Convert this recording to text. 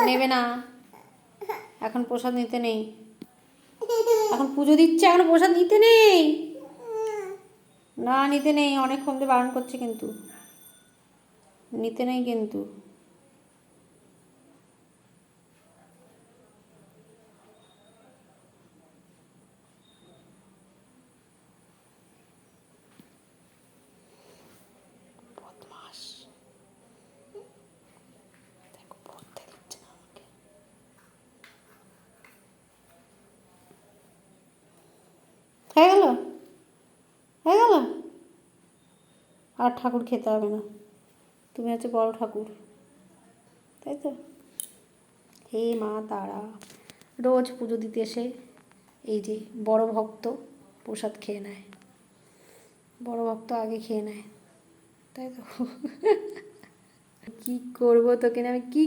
নেবে না, এখন প্রসাদ নিতে নেই, এখন পুজো দিচ্ছে, এখন প্রসাদ নিতে নেই, না নিতে নেই, অনেকক্ষণ ধরে বারণ করছে কিন্তু, নিতে নেই কিন্তু। বদমাস, দেখো পড়তে দিচ্ছে না আমাকে। হয়ে গেল, হয়ে গেল, আর ঠাকুর খেতে হবে না, তুমি হচ্ছে বড় ঠাকুর, তাই তো। হে মা তারা, রোজ পুজো দিতে এসে এই যে বড় ভক্ত প্রসাদ খেয়ে নেয়, বড় ভক্ত আগে খেয়ে নেয়, তাই তো। কী করবো তোকে, আমি কী